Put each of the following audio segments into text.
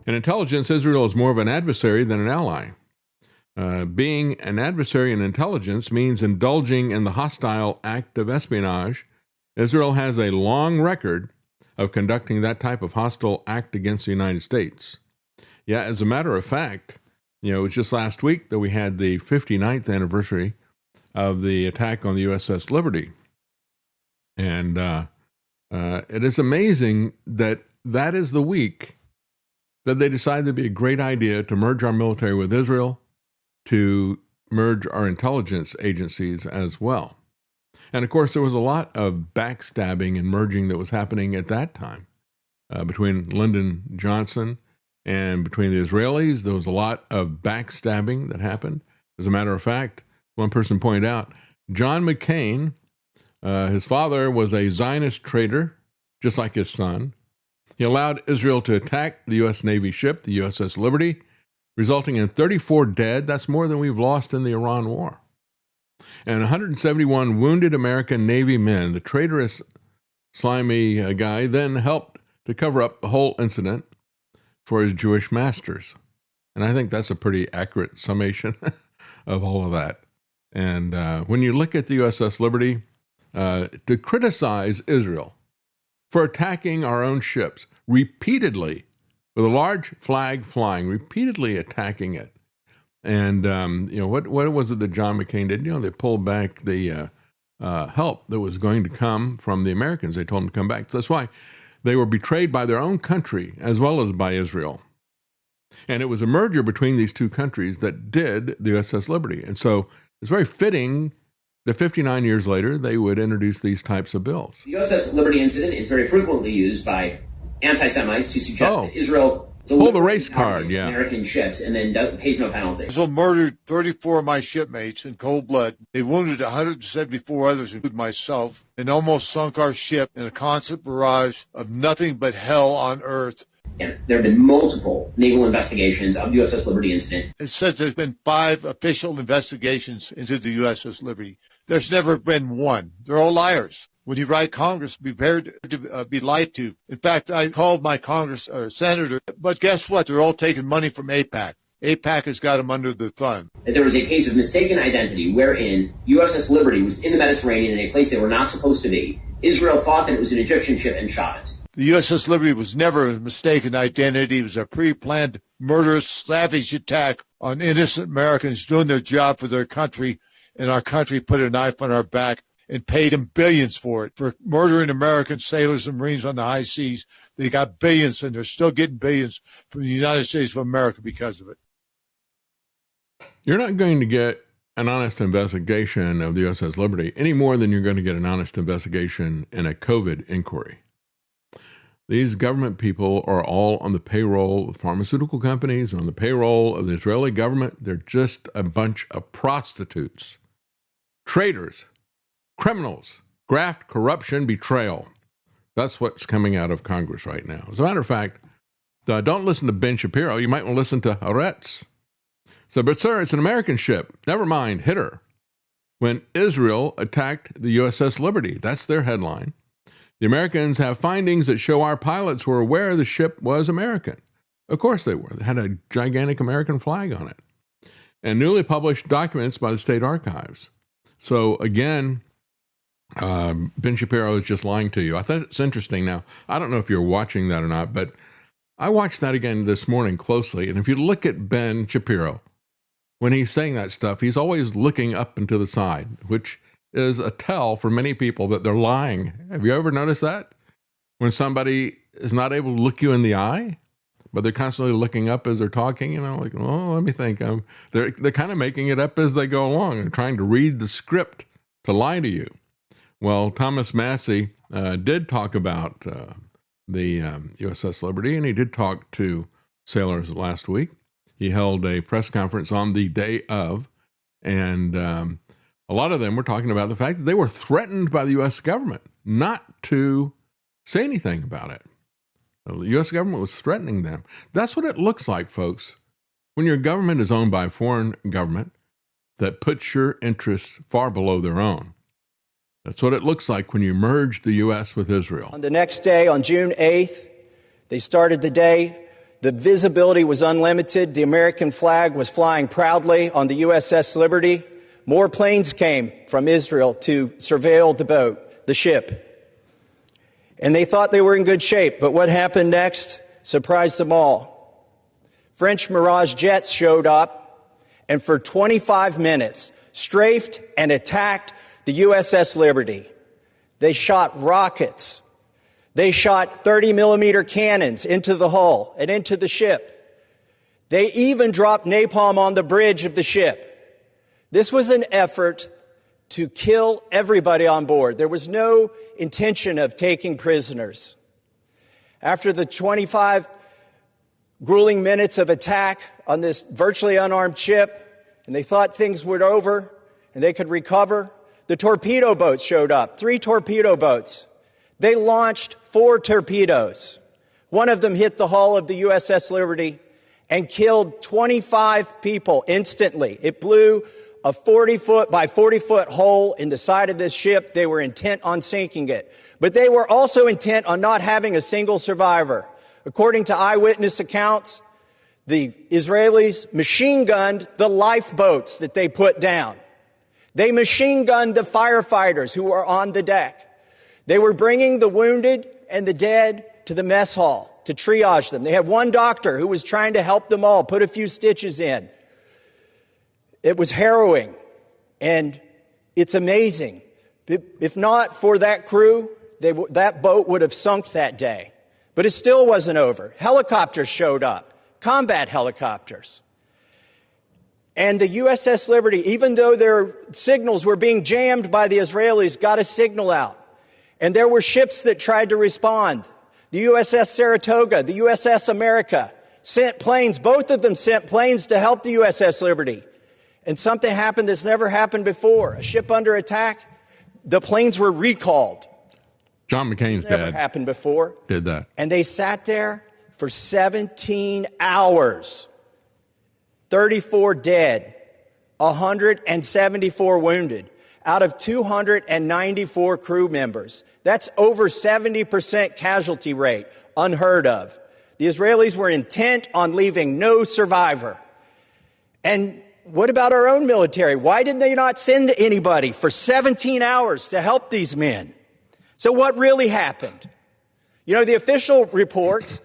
In intelligence, Israel is more of an adversary than an ally. Being an adversary in intelligence means indulging in the hostile act of espionage. Israel has a long record of conducting that type of hostile act against the United States. Yeah, as a matter of fact, it was just last week that we had the 59th anniversary of the attack on the USS Liberty. And it is amazing that that is the week that they decided it'd be a great idea to merge our military with Israel, to merge our intelligence agencies as well. And of course, there was a lot of backstabbing and merging that was happening at that time between Lyndon Johnson and between the Israelis. There was a lot of backstabbing that happened. As a matter of fact, one person pointed out, John McCain, his father was a Zionist traitor, just like his son. He allowed Israel to attack the U.S. Navy ship, the USS Liberty, resulting in 34 dead. That's more than we've lost in the Iran War. And 171 wounded American Navy men. The traitorous, slimy guy then helped to cover up the whole incident for his Jewish masters. And I think that's a pretty accurate summation of all of that. And when you look at the USS Liberty, to criticize Israel for attacking our own ships repeatedly, with a large flag flying, repeatedly attacking it. And, what was it that John McCain did? They pulled back the help that was going to come from the Americans. They told them to come back. So that's why they were betrayed by their own country as well as by Israel. And it was a merger between these two countries that did the USS Liberty. And so it's very fitting that 59 years later, they would introduce these types of bills. The USS Liberty incident is very frequently used by anti-Semites to suggest that Israel pull the race card, American ships and then pays no penalty. Israel murdered 34 of my shipmates in cold blood. They wounded 174 others, including myself, and almost sunk our ship in a constant barrage of nothing but hell on earth. And there have been multiple naval investigations of the USS Liberty incident. It says there's been 5 official investigations into the USS Liberty. There's never been one. They're all liars. When you write Congress, be prepared to be lied to. In fact, I called my senator, but guess what? They're all taking money from AIPAC. AIPAC has got them under the thumb. There was a case of mistaken identity wherein USS Liberty was in the Mediterranean in a place they were not supposed to be. Israel thought that it was an Egyptian ship and shot it. The USS Liberty was never a mistaken identity. It was a pre-planned, murderous, savage attack on innocent Americans doing their job for their country, and our country put a knife on our back and paid them billions for it, for murdering American sailors and Marines on the high seas. They got billions, and they're still getting billions from the United States of America because of it. You're not going to get an honest investigation of the USS Liberty any more than you're going to get an honest investigation in a COVID inquiry. These government people are all on the payroll of pharmaceutical companies, on the payroll of the Israeli government. They're just a bunch of prostitutes, traitors, criminals, graft, corruption, betrayal. That's what's coming out of Congress right now. As a matter of fact, don't listen to Ben Shapiro. You might want to listen to Haaretz. So, but sir, it's an American ship. Never mind, hit her. When Israel attacked the USS Liberty, that's their headline. The Americans have findings that show our pilots were aware the ship was American. Of course they were. They had a gigantic American flag on it. And newly published documents by the state archives. So again, Ben Shapiro is just lying to you. I thought it's interesting. Now, I don't know if you're watching that or not, but I watched that again this morning closely. And if you look at Ben Shapiro, when he's saying that stuff, he's always looking up and to the side, which is a tell for many people that they're lying. Have you ever noticed that? When somebody is not able to look you in the eye, but they're constantly looking up as they're talking, like, oh, let me think. They're kind of making it up as they go along. They're trying to read the script to lie to you. Well, Thomas Massey did talk about the USS Liberty, and he did talk to sailors last week. He held a press conference on the day of, and a lot of them were talking about the fact that they were threatened by the U.S. government not to say anything about it. The U.S. government was threatening them. That's what it looks like, folks, when your government is owned by a foreign government that puts your interests far below their own. That's what it looks like when you merge the U.S. with Israel. On the next day, on June 8th, they started the day The visibility was unlimited. The American flag was flying proudly on the USS Liberty. More planes came from Israel to surveil the boat, the ship. And they thought they were in good shape, but what happened next surprised them all. French Mirage jets showed up, and for 25 minutes, strafed and attacked the USS Liberty. They shot rockets. They shot 30-millimeter cannons into the hull and into the ship. They even dropped napalm on the bridge of the ship. This was an effort to kill everybody on board. There was no intention of taking prisoners. After the 25 grueling minutes of attack on this virtually unarmed ship, and they thought things were over and they could recover, the torpedo boats showed up, 3 torpedo boats. They launched 4 torpedoes. One of them hit the hull of the USS Liberty and killed 25 people instantly. It blew a 40-foot by 40-foot hole in the side of this ship. They were intent on sinking it. But they were also intent on not having a single survivor. According to eyewitness accounts, the Israelis machine gunned the lifeboats that they put down. They machine gunned the firefighters who were on the deck. They were bringing the wounded and the dead to the mess hall to triage them. They had one doctor who was trying to help them all, put a few stitches in. It was harrowing, and it's amazing. If not for that crew, that boat would have sunk that day. But it still wasn't over. Helicopters showed up, combat helicopters. And the USS Liberty, even though their signals were being jammed by the Israelis, got a signal out. And there were ships that tried to respond. The USS Saratoga, the USS America sent planes. Both of them sent planes to help the USS Liberty. And something happened that's never happened before. A ship under attack, the planes were recalled. John McCain's Never dad happened before. did that. And they sat there for 17 hours. 34 dead, 174 wounded, out of 294 crew members. That's over 70% casualty rate, unheard of. The Israelis were intent on leaving no survivor. And what about our own military? Why did they not send anybody for 17 hours to help these men? So what really happened? You know, the official reports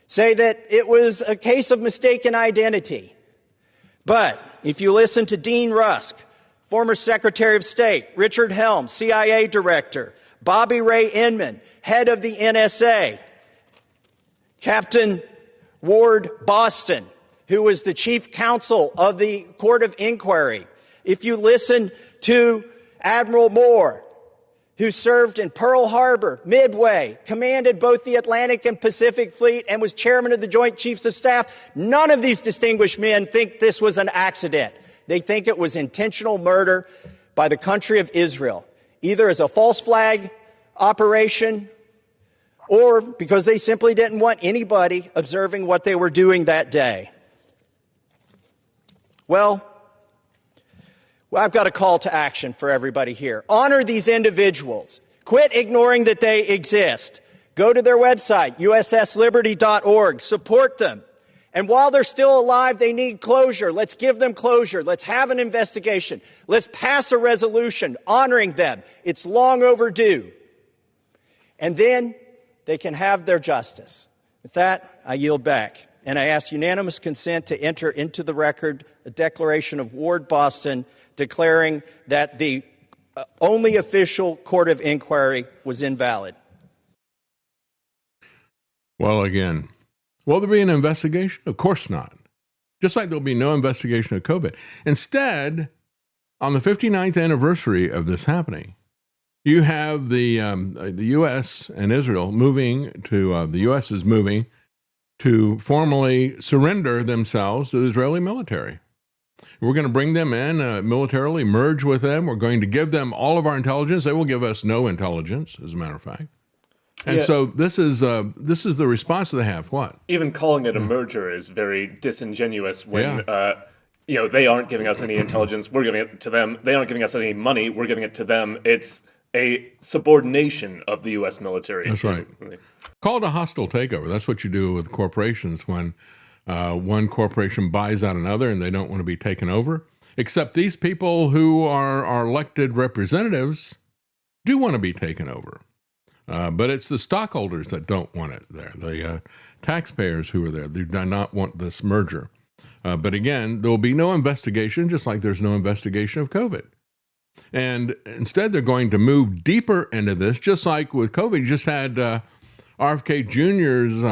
say that it was a case of mistaken identity. But if you listen to Dean Rusk, former Secretary of State, Richard Helms, CIA Director, Bobby Ray Inman, head of the NSA, Captain Ward Boston, who was the chief counsel of the Court of Inquiry. If you listen to Admiral Moore, who served in Pearl Harbor, Midway, commanded both the Atlantic and Pacific Fleet, and was chairman of the Joint Chiefs of Staff, none of these distinguished men think this was an accident. They think it was intentional murder by the country of Israel, either as a false flag operation or because they simply didn't want anybody observing what they were doing that day. Well, I've got a call to action for everybody here. Honor these individuals. Quit ignoring that they exist. Go to their website, ussliberty.org. Support them. And while they're still alive, they need closure. Let's give them closure. Let's have an investigation. Let's pass a resolution honoring them. It's long overdue. And then they can have their justice. With that, I yield back. And I ask unanimous consent to enter into the record a declaration of Ward Boston declaring that the only official court of inquiry was invalid. Well, again, will there be an investigation? Of course not. Just like there'll be no investigation of COVID. Instead, on the 59th anniversary of this happening, you have the U.S. and Israel moving to, the U.S. is moving to formally surrender themselves to the Israeli military. We're going to bring them in militarily, merge with them. We're going to give them all of our intelligence. They will give us no intelligence, as a matter of fact. And so this is the response they have. What? Even calling it a merger is very disingenuous when they aren't giving us any intelligence. We're giving it to them. They aren't giving us any money. We're giving it to them. It's a subordination of the U.S. military. That's right. Called a hostile takeover. That's what you do with corporations when one corporation buys out another and they don't want to be taken over. Except these people who are elected representatives do want to be taken over. But it's the stockholders that don't want it there. The taxpayers who are there, they do not want this merger. But again, there will be no investigation, just like there's no investigation of COVID. And instead, they're going to move deeper into this, just like with COVID. You just had RFK Jr.'s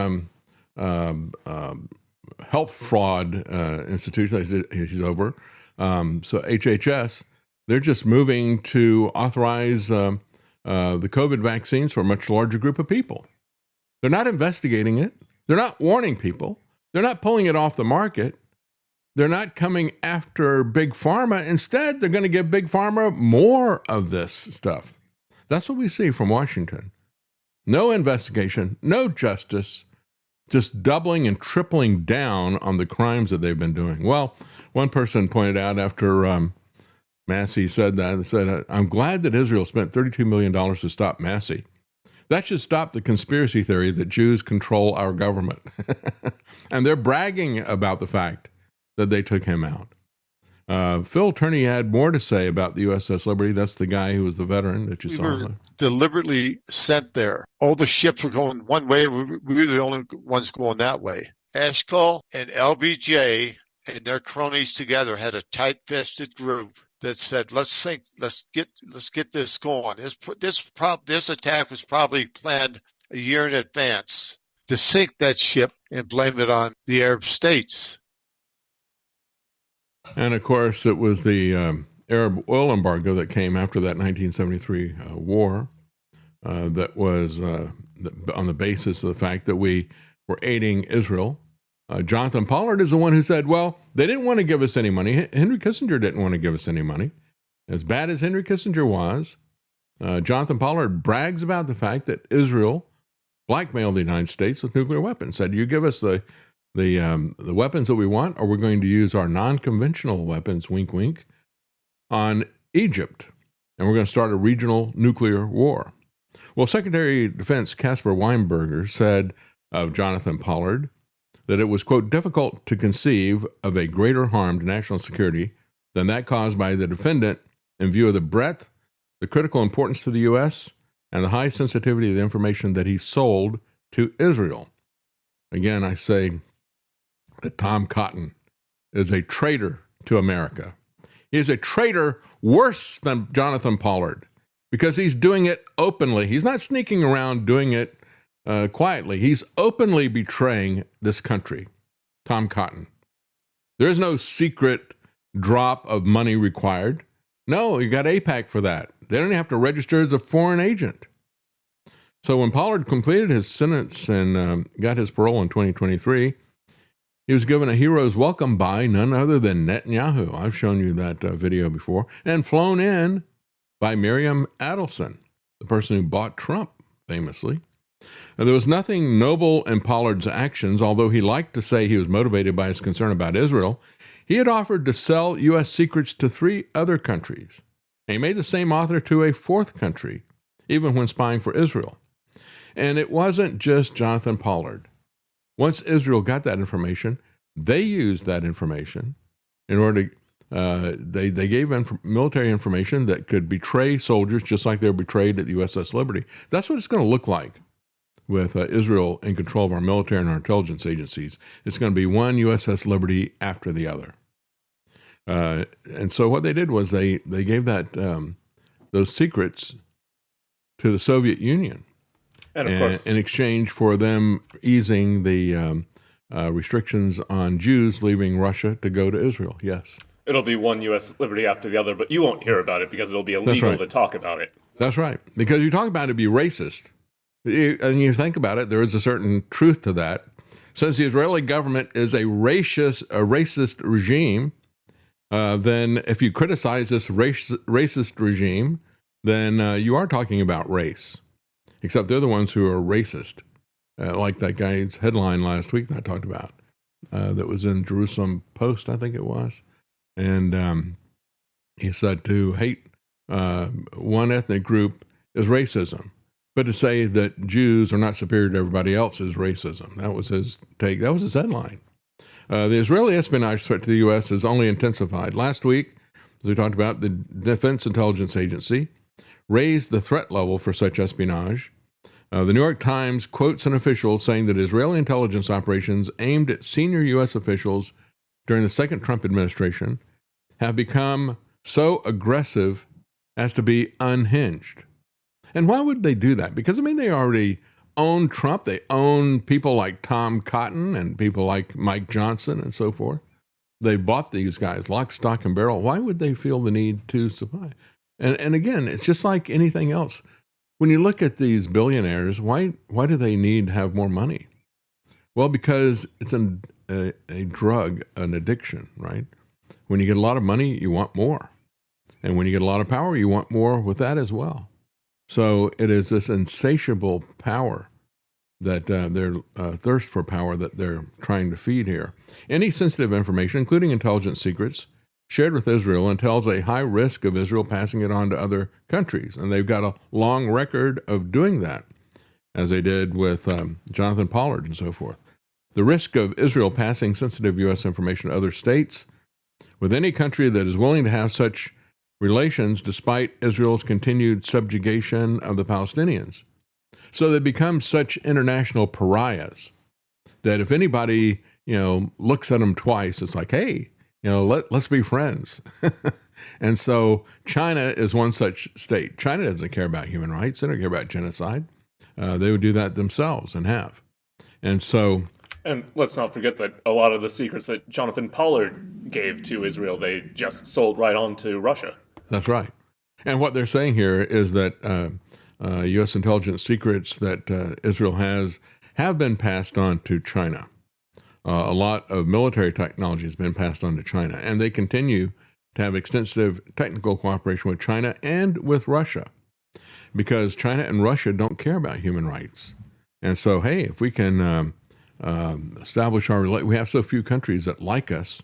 health fraud institution he's over. So HHS, they're just moving to authorize the COVID vaccines for a much larger group of people. They're not investigating it. They're not warning people. They're not pulling it off the market. They're not coming after Big Pharma. Instead, they're going to give Big Pharma more of this stuff. That's what we see from Washington. No investigation, no justice, just doubling and tripling down on the crimes that they've been doing. Well, one person pointed out after Massey said that, said, I'm glad that Israel spent $32 million to stop Massey. That should stop the conspiracy theory that Jews control our government. And they're bragging about the fact that they took him out. Phil Turney had more to say about the USS Liberty. That's the guy who was the veteran that you We saw. were deliberately sent there. All the ships were going one way. We were the only ones going that way. Ashcall and LBJ and their cronies together had a tight-fisted group that said, let's get this going. This attack was probably planned a year in advance to sink that ship and blame it on the Arab states. And of course, it was the Arab oil embargo that came after that 1973 war that was on the basis of the fact that we were aiding Israel. Jonathan Pollard is the one who said, well, they didn't want to give us any money. Henry Kissinger didn't want to give us any money. As bad as Henry Kissinger was, Jonathan Pollard brags about the fact that Israel blackmailed the United States with nuclear weapons, said, you give us the weapons that we want, or we're going to use our non-conventional weapons, wink, wink, on Egypt. And we're going to start a regional nuclear war. Well, Secretary of Defense Caspar Weinberger said of Jonathan Pollard that it was, quote, difficult to conceive of a greater harm to national security than that caused by the defendant in view of the breadth, the critical importance to the U.S., and the high sensitivity of the information that he sold to Israel. Again, I say that Tom Cotton is a traitor to America. He is a traitor worse than Jonathan Pollard because he's doing it openly. He's not sneaking around doing it quietly. He's openly betraying this country, Tom Cotton. There is no secret drop of money required. No, you got AIPAC for that. They don't have to register as a foreign agent. So when Pollard completed his sentence and got his parole in 2023, he was given a hero's welcome by none other than Netanyahu. I've shown you that video before. And flown in by Miriam Adelson, the person who bought Trump, famously. Now, there was nothing noble in Pollard's actions, although he liked to say he was motivated by his concern about Israel. He had offered to sell U.S. secrets to 3 other countries. And he made the same offer to a 4th country, even when spying for Israel. And it wasn't just Jonathan Pollard. Once Israel got that information, they used that information in order to, they gave military information that could betray soldiers just like they were betrayed at the USS Liberty. That's what it's going to look like with Israel in control of our military and our intelligence agencies. It's going to be one USS Liberty after the other. And so what they did was they gave that those secrets to the Soviet Union. And of course, in exchange for them easing the restrictions on Jews leaving Russia to go to Israel. Yes. it'll be one U.S. Liberty after the other, but you won't hear about it because it'll be illegal to talk about it. That's right. Because you talk about it, it'd be racist. And you think about it, there is a certain truth to that. Since the Israeli government is a racist regime, then if you criticize this racist regime, then you are talking about race. Except they're the ones who are racist. Like that guy's headline last week that I talked about. That was in Jerusalem Post, I think it was. And he said to hate one ethnic group is racism. But to say that Jews are not superior to everybody else is racism. That was his take. That was his headline. The Israeli espionage threat to the U.S. has only intensified. Last week, as we talked about, the Defense Intelligence Agency raised the threat level for such espionage. The New York Times quotes an official saying that Israeli intelligence operations aimed at senior U.S. officials during the second Trump administration have become so aggressive as to be unhinged. And why would they do that? Because, they already own Trump. They own people like Tom Cotton and people like Mike Johnson and so forth. They bought these guys lock, stock, and barrel. Why would they feel the need to supply? And again, it's just like anything else. When you look at these billionaires, why do they need to have more money? Well, because it's a drug, an addiction, right? When you get a lot of money, you want more. And when you get a lot of power, you want more with that as well. So it is this insatiable power that their thirst for power that they're trying to feed here. Any sensitive information, including intelligence secrets, shared with Israel entails a high risk of Israel passing it on to other countries. And they've got a long record of doing that, as they did with Jonathan Pollard and so forth. The risk of Israel passing sensitive U.S. information to other states with any country that is willing to have such relations despite Israel's continued subjugation of the Palestinians. So they become such international pariahs that if anybody, looks at them twice, it's like, hey, let's be friends. And so China is one such state. China doesn't care about human rights. They don't care about genocide. They would do that themselves and have. And so... And let's not forget that a lot of the secrets that Jonathan Pollard gave to Israel, they just sold right on to Russia. That's right. And what they're saying here is that U.S. intelligence secrets that Israel have been passed on to China. A lot of military technology has been passed on to China, and they continue to have extensive technical cooperation with China and with Russia, because China and Russia don't care about human rights. And so, hey, if we can establish our we have so few countries that like us.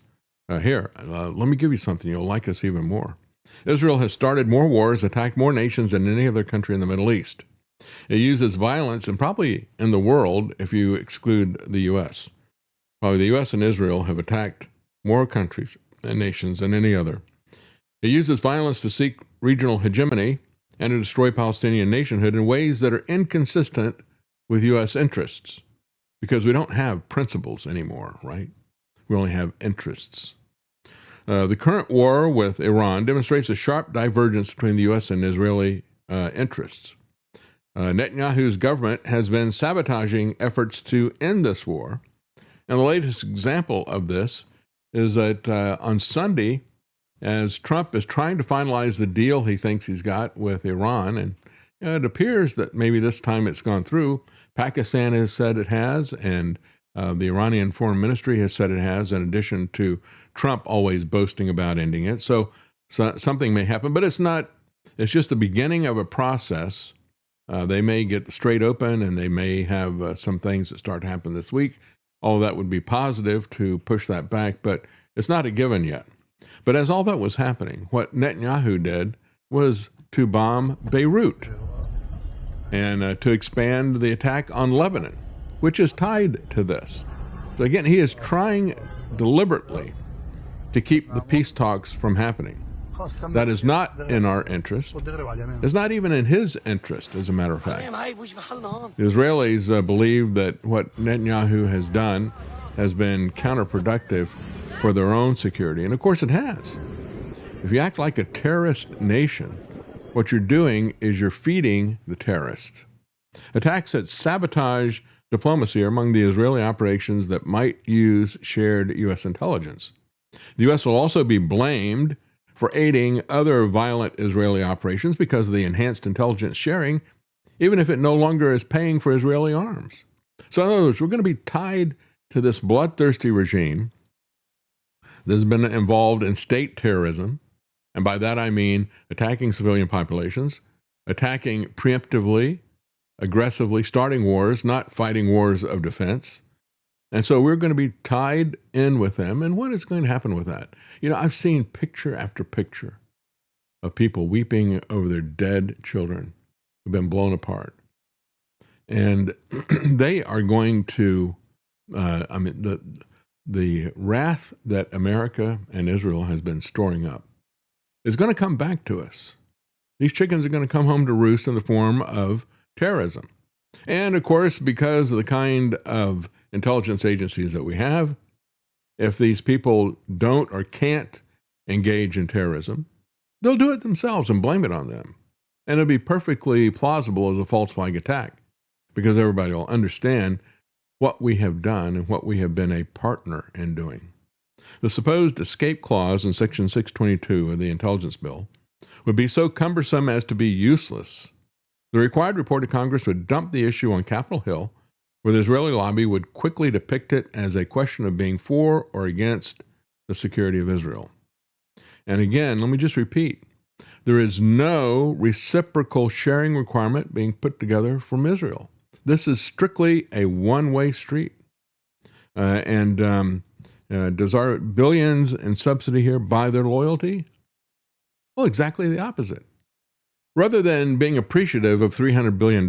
Let me give you something. You'll like us even more. Israel has started more wars, attacked more nations than any other country in the Middle East. It uses violence, and probably in the world, if you exclude the U.S. Probably the U.S. and Israel have attacked more countries and nations than any other. It uses violence to seek regional hegemony and to destroy Palestinian nationhood in ways that are inconsistent with U.S. interests, because we don't have principles anymore, right? We only have interests. The current war with Iran demonstrates a sharp divergence between the U.S. and Israeli interests. Netanyahu's government has been sabotaging efforts to end this war. And the latest example of this is that on Sunday, as Trump is trying to finalize the deal he thinks he's got with Iran, and it appears that maybe this time it's gone through. Pakistan has said it has, and the Iranian Foreign Ministry has said it has, in addition to Trump always boasting about ending it. So something may happen, but it's not. It's just the beginning of a process. They may get the strait open, and they may have some things that start to happen this week. All of that would be positive to push that back, but it's not a given yet. But as all that was happening, what Netanyahu did was to bomb Beirut and to expand the attack on Lebanon, which is tied to this. So again, he is trying deliberately to keep the peace talks from happening. That is not in our interest. It's not even in his interest, as a matter of fact. The Israelis believe that what Netanyahu has done has been counterproductive for their own security. And of course it has. If you act like a terrorist nation, what you're doing is you're feeding the terrorists. Attacks that sabotage diplomacy are among the Israeli operations that might use shared U.S. intelligence. The U.S. will also be blamed for aiding other violent Israeli operations because of the enhanced intelligence sharing, even if it no longer is paying for Israeli arms. So in other words, we're going to be tied to this bloodthirsty regime that has been involved in state terrorism, and by that I mean attacking civilian populations, attacking preemptively, aggressively, starting wars, not fighting wars of defense. And so we're going to be tied in with them. And what is going to happen with that? I've seen picture after picture of people weeping over their dead children. have been blown apart. And they are going to, the wrath that America and Israel has been storing up is going to come back to us. These chickens are going to come home to roost in the form of terrorism. And of course, because of the kind of intelligence agencies that we have, if these people don't or can't engage in terrorism, they'll do it themselves and blame it on them. And it'll be perfectly plausible as a false flag attack, because everybody will understand what we have done and what we have been a partner in doing. The supposed escape clause in Section 622 of the Intelligence Bill would be so cumbersome as to be useless. The required report to Congress would dump the issue on Capitol Hill, where the Israeli lobby would quickly depict it as a question of being for or against the security of Israel. And again, let me just repeat, there is no reciprocal sharing requirement being put together from Israel. This is strictly a one-way street. Does our billions in subsidy here buy their loyalty? Well, exactly the opposite. Rather than being appreciative of $300 billion,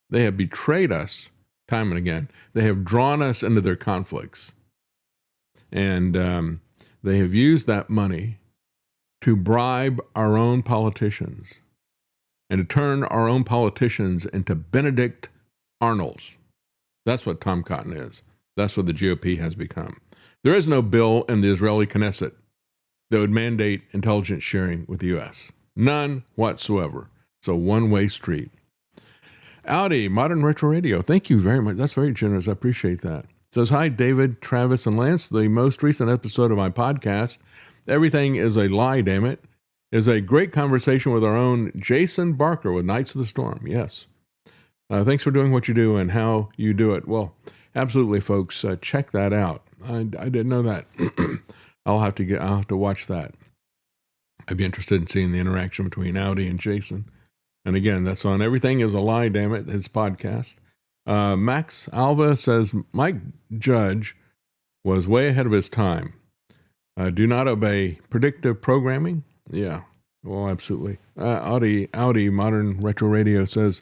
they have betrayed us time and again. They have drawn us into their conflicts. And they have used that money to bribe our own politicians and to turn our own politicians into Benedict Arnolds. That's what Tom Cotton is. That's what the GOP has become. There is no bill in the Israeli Knesset that would mandate intelligence sharing with the U.S. None whatsoever. It's a one-way street. Audi, Modern Retro Radio, thank you very much. That's very generous. I appreciate that. It says, hi, David, Travis, and Lance. The most recent episode of my podcast, Everything is a Lie, Damn It, is a great conversation with our own Jason Barker with Knights of the Storm. Yes. Thanks for doing what you do and how you do it. Well, absolutely, folks. Check that out. I didn't know that. I'll have to watch that. I'd be interested in seeing the interaction between Audi and Jason. And again, that's on Everything is a Lie, Damn It, his podcast. Max Alva says, Mike Judge was way ahead of his time. Do not obey predictive programming. Yeah, well, absolutely. Audi Modern Retro Radio says,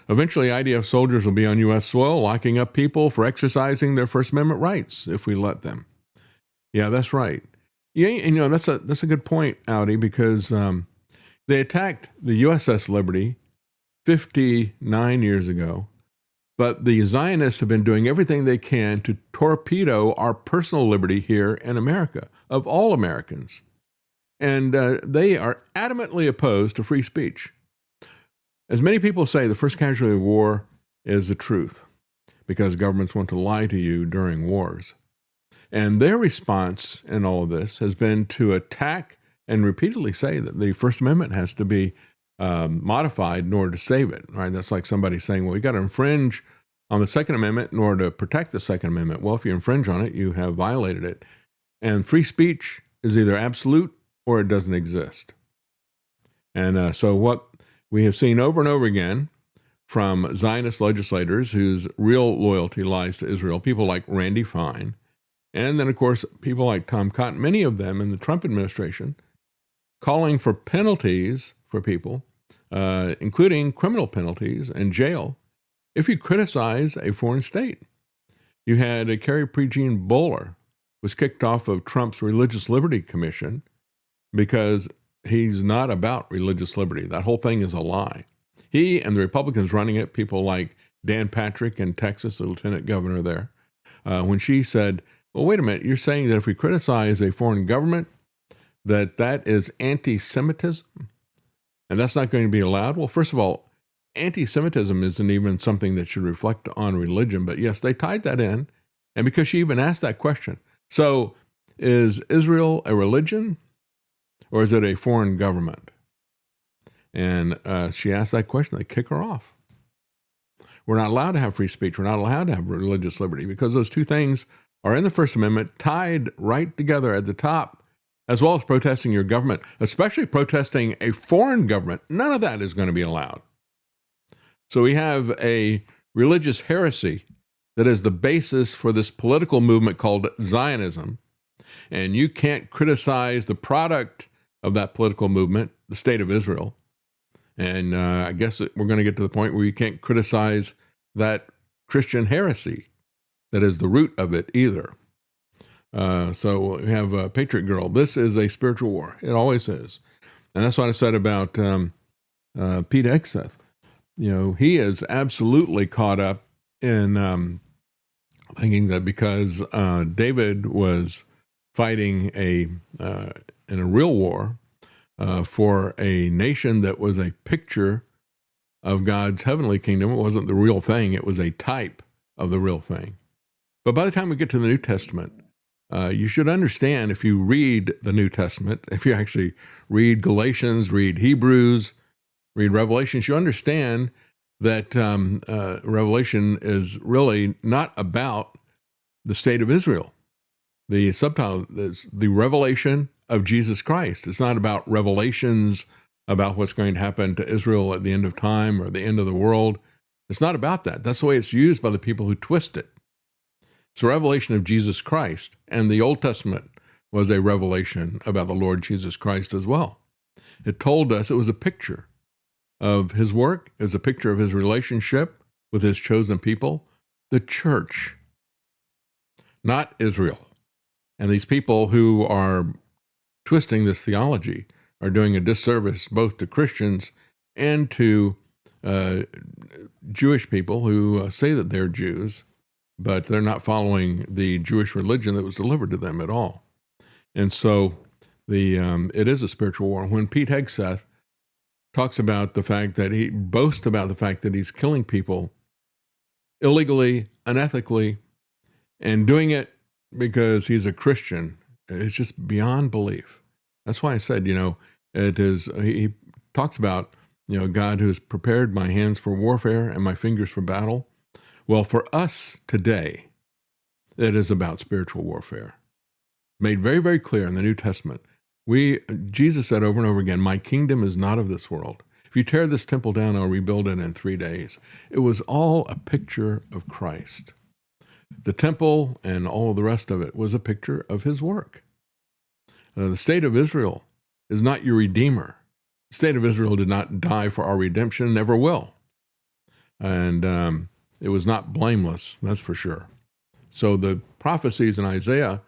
eventually IDF soldiers will be on U.S. soil locking up people for exercising their First Amendment rights if we let them. Yeah, that's right. Yeah, and that's a good point, Audi, because they attacked the USS Liberty 59 years ago, but the Zionists have been doing everything they can to torpedo our personal liberty here in America, of all Americans. And they are adamantly opposed to free speech. As many people say, the first casualty of war is the truth, because governments want to lie to you during wars. And their response in all of this has been to attack and repeatedly say that the First Amendment has to be modified in order to save it. Right? That's like somebody saying, well, you got to infringe on the Second Amendment in order to protect the Second Amendment. Well, if you infringe on it, you have violated it. And free speech is either absolute or it doesn't exist. And so what we have seen over and over again from Zionist legislators whose real loyalty lies to Israel, people like Randy Fine, and then, of course, people like Tom Cotton, many of them in the Trump administration, calling for penalties for people, including criminal penalties and jail, if you criticize a foreign state. You had Carrie Prejean Bowler was kicked off of Trump's Religious Liberty Commission because he's not about religious liberty. That whole thing is a lie. He and the Republicans running it, people like Dan Patrick in Texas, the lieutenant governor there, when she said, well, wait a minute, you're saying that if we criticize a foreign government, that is anti-Semitism, and that's not going to be allowed? Well, first of all, anti-Semitism isn't even something that should reflect on religion, but yes, they tied that in, and because she even asked that question. So is Israel a religion, or is it a foreign government? And she asked that question, they kick her off. We're not allowed to have free speech. We're not allowed to have religious liberty, because those two things are in the First Amendment, tied right together at the top, as well as protesting your government, especially protesting a foreign government. None of that is going to be allowed. So we have a religious heresy that is the basis for this political movement called Zionism. And you can't criticize the product of that political movement, the state of Israel. And I guess we're going to get to the point where you can't criticize that Christian heresy that is the root of it either. So we have Patriot Girl. This is a spiritual war. It always is. And that's what I said about Pete Hegseth. You know, he is absolutely caught up in thinking that because David was fighting in a real war for a nation that was a picture of God's heavenly kingdom. It wasn't the real thing. It was a type of the real thing. But by the time we get to the New Testament, you should understand, if you read the New Testament, if you actually read Galatians, read Hebrews, read Revelations, you understand that Revelation is really not about the state of Israel. The subtitle is the revelation of Jesus Christ. It's not about revelations about what's going to happen to Israel at the end of time or the end of the world. It's not about that. That's the way it's used by the people who twist it. It's a revelation of Jesus Christ, and the Old Testament was a revelation about the Lord Jesus Christ as well. It told us, it was a picture of his work. It was a picture of his relationship with his chosen people, the church, not Israel. And these people who are twisting this theology are doing a disservice both to Christians and to Jewish people who say that they're Jews, but they're not following the Jewish religion that was delivered to them at all. And so it is a spiritual war. When Pete Hegseth talks about the fact that he boasts about the fact that he's killing people illegally, unethically, and doing it because he's a Christian, it's just beyond belief. That's why I said, it is, he talks about, God who has prepared my hands for warfare and my fingers for battle. Well, for us today, it is about spiritual warfare. Made very, very clear in the New Testament. Jesus said over and over again, my kingdom is not of this world. If you tear this temple down, I'll rebuild it in 3 days. It was all a picture of Christ. The temple and all of the rest of it was a picture of his work. The state of Israel is not your redeemer. The state of Israel did not die for our redemption, never will. And it was not blameless, that's for sure. So the prophecies in Isaiah,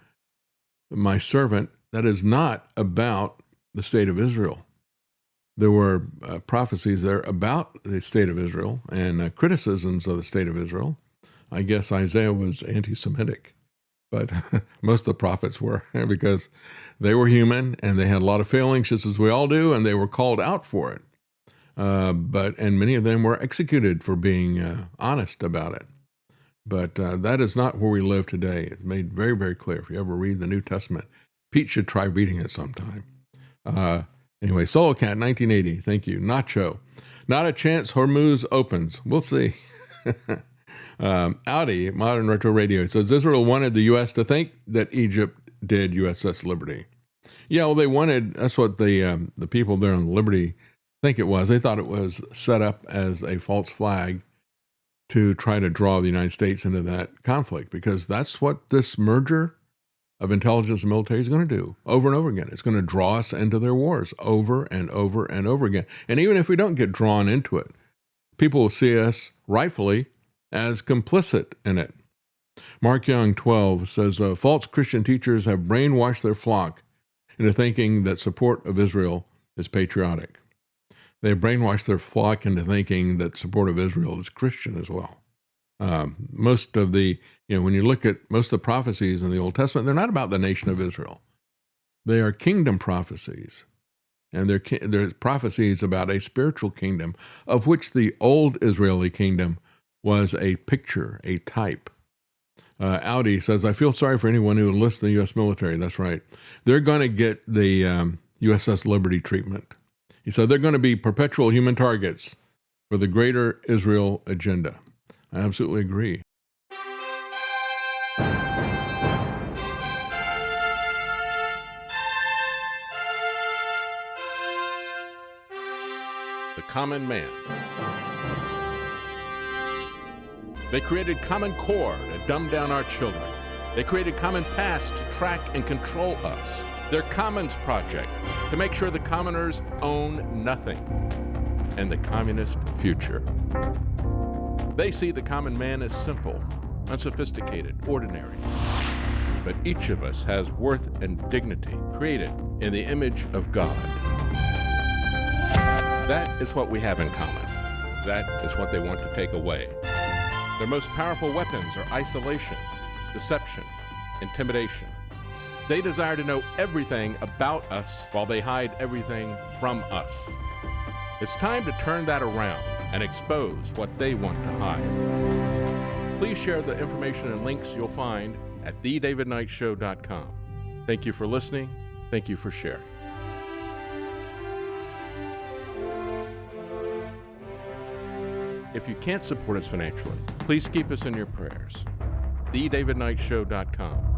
my servant, that is not about the state of Israel. There were prophecies there about the state of Israel and criticisms of the state of Israel. I guess Isaiah was anti-Semitic, but most of the prophets were, because they were human and they had a lot of failings, just as we all do, and they were called out for it. And many of them were executed for being honest about it. But that is not where we live today. It's made very, very clear. If you ever read the New Testament, Pete should try reading it sometime. Anyway, Solo Cat, 1980. Thank you. Nacho. Not a chance Hormuz opens. We'll see. Audi, Modern Retro Radio, says Israel wanted the U.S. to think that Egypt did USS Liberty. Yeah, well, they wanted, that's what the people there on Liberty think it was. They thought it was set up as a false flag to try to draw the United States into that conflict, because that's what this merger of intelligence and military is going to do over and over again. It's going to draw us into their wars over and over and over again. And even if we don't get drawn into it, people will see us rightfully as complicit in it. Mark Young, 12, says, false Christian teachers have brainwashed their flock into thinking that support of Israel is patriotic. They have brainwashed their flock into thinking that support of Israel is Christian as well. Most of the, when you look at most of the prophecies in the Old Testament, they're not about the nation of Israel. They are kingdom prophecies. And they're prophecies about a spiritual kingdom, of which the old Israeli kingdom was a picture, a type. Audi says, I feel sorry for anyone who enlists in the U.S. military. That's right. They're going to get the USS Liberty treatment. He said they're going to be perpetual human targets for the greater Israel agenda. I absolutely agree. The common man. They created Common Core to dumb down our children. They created Common Pass to track and control us. Their Commons Project to make sure the commoners own nothing. and the communist future. They see the common man as simple, unsophisticated, ordinary. But each of us has worth and dignity, created in the image of God. That is what we have in common. That is what they want to take away. Their most powerful weapons are isolation, deception, intimidation. They desire to know everything about us while they hide everything from us. It's time to turn that around and expose what they want to hide. Please share the information and links you'll find at davidknightshow.com. Thank you for listening. Thank you for sharing. If you can't support us financially, please keep us in your prayers. davidknightshow.com.